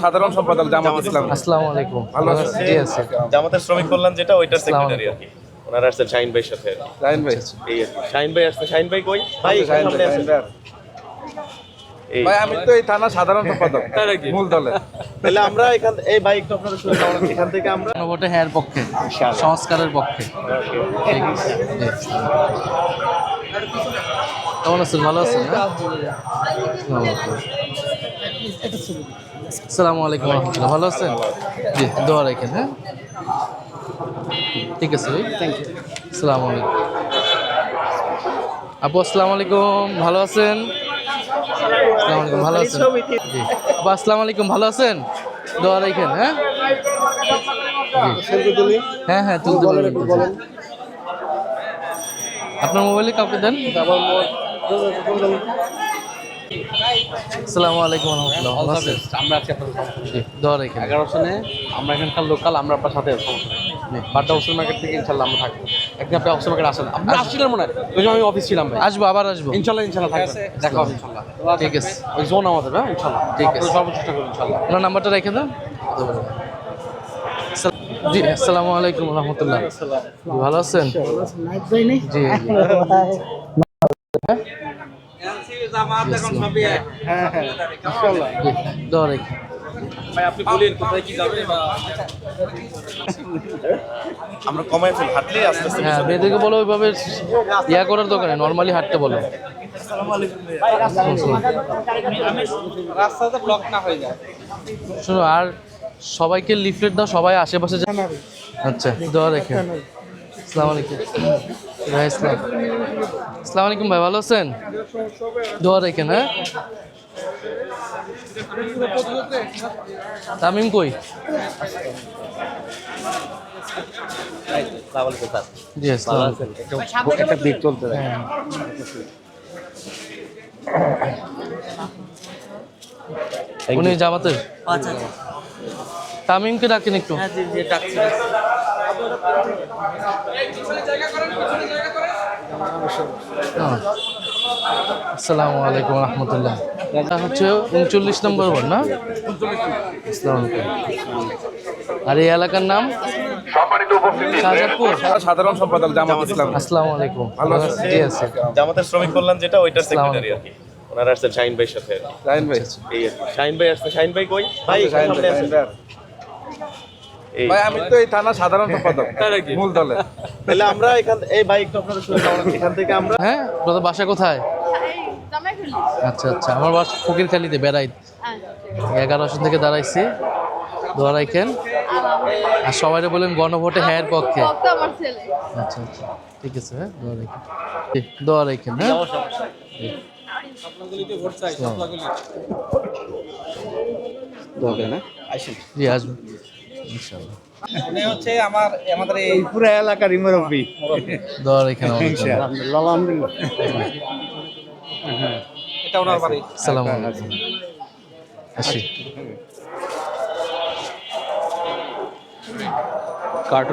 সাধারণ সম্পাদক জামাত ইসলাম। আসসালামু আলাইকুম। ভালো আছেন? জি আছে। জামাতের শ্রমিক কল্যাণ যেটা ওইটার সেক্রেটারি আর কি। ওনারা আসছে শাহিন ভাইয়ের সাথে আর কি। রায়ন ভাই, এই আর কি। শাহিন ভাই আসছে। শাহিন ভাই কই? ভাই শাহিন সামনে আসেন। ভাই। এই ভাই আমি তো এই থানা সাধারণ সম্পাদক মূল দলে। তাহলে আমরা এখান এই ভাই একটু আপনাদের শুনে যাওয়া এখান থেকে আমরা ভোটে হ্যার পক্ষে, সংস্কারের পক্ষে। ঠিক আছে। জি। কেমন আছেন? ভালো আছেন? আসসালামু আলাইকুম রহমতুল্লাহ। ভালো আছেন? জি, দোয়া রাখেন। হ্যাঁ, ঠিক আছে ভাই, থ্যাংক ইউ। আসসালামু আলাইকুম আপু। আসসালামু আলাইকুম, ভালো আছেন? আসসালামু আলাইকুম, ভালো আছেন? জি আপু, আসসালামু আলাইকুম, ভালো আছেন? দোয়া রাখেন। হ্যাঁ, হ্যাঁ হ্যাঁ, তুলতে পারবেন। আপনার মোবাইলে কাউকে দেন। আসসালামু আলাইকুম রহমতুল্লাহ। ভালো আছেন? আমরা আছি আপনাদের জি, দোয়া রাখেন। 11 সনে আমরা এখানকার লোকাল, আমরা আপনার সাথে সমস্যা নেই। বাড্ডা হোসেন মার্কেট থেকে ইনশাল্লাহ আমরা থাকবো। একদিন আপনি হোসেন মার্কেট আসেন, আপনি আসছিলেন মনে হয়, ওই সময় আমি অফিস ছিলাম ভাই। আসবো, আবার আসবো। ইনশাল্লাহ থাকবে, দেখা হবে ইনশাল্লাহ। ঠিক আছে, ওই জোন আমাদের, হ্যাঁ ইনশাল্লাহ ঠিক আছে। সর্বোচ্চ চেষ্টা করবো ইনশাল্লাহ। ওনার নাম্বারটা রেখে দাও। জি, আসসালামু আলাইকুম রহমতুল্লাহ। ভালো আছেন? জি, দোয়া রাখেন। আমরা কমায় ফেল হাঁটলেই আস্তে আস্তে হ্যাঁ, মেয়েদেরকে বলো ওইভাবে ইয়া করার দোকানে নর্মালি হাঁটতে বলো। রাস্তাতে ব্লক না হয়ে যায়। শোনো, আর সবাইকে লিফলেট দাও, সবাই আশেপাশে আচ্ছা, দোয়া রেখে। আসসালামু আলাইকুম ভাই। আসসালামু আলাইকুম ভাই, ভালো আছেন? দোয়া রেখেন। হ্যাঁ, তামিম কই? জি, আসসালামু আলাইকুম। একটা দিক চলতে দেয়। হ্যাঁ। উনি জামাতের। তামিমকে ডাকেন একটু। আসসালামু আলাইকুম রহমতুল্লাহ। হচ্ছে 39 নম্বর ওয়ার্ড না? আসসালামু আলাইকুম। আর এই এলাকার নাম শাহজাদপুর। সাধারণ সম্পাদক জামাত ইসলাম। আসসালামু আলাইকুম। ভালো আছেন? জি আছে। জামাতের শ্রমিক কল্যাণ যেটা ওইটার আসসালামু সেক্রেটারি আর কি। ওনারা আসছে শাহিন ভাইয়ের সাথে আর কি। রায়ন ভাই, এই আর কি। শাহিন ভাই আসছে। শাহিন ভাই কই? ভাই শাহিন সামনে আসেন। ভাই। এই ভাই আমি তো এই থানা সাধারণ সম্পাদক মূল দলে। তাহলে আমরা এখান এই ভাই একটু আপনাদের শুনে যাওয়া এখান থেকে আমরা হ্যাঁ, তোদের বাসা কোথায়? আচ্ছা আচ্ছা, আমার বাসা ফকিরখালীতে বেড়াইত। 11 আসন থেকে দাঁড়াইছি। দোয়া রাখেন। আর সবাই বলেন গণভোটে হ্যাঁ এর পক্ষে। আচ্ছা আচ্ছা, ঠিক আছে। হ্যাঁ, দোয়া রাখেন। জি, দোয়া রাখেন। হ্যাঁ, জি, আসবেন ইনশাআল্লাহ। হচ্ছে আমাদের এই পুরো এলাকার মুরব্বী। দোয়া রাখেন আমাদের জন্য। আলহামদুলিল্লাহ। এটা ওনার বাড়ি। আসসালামু আলাইকুম। আসি। কার্টুন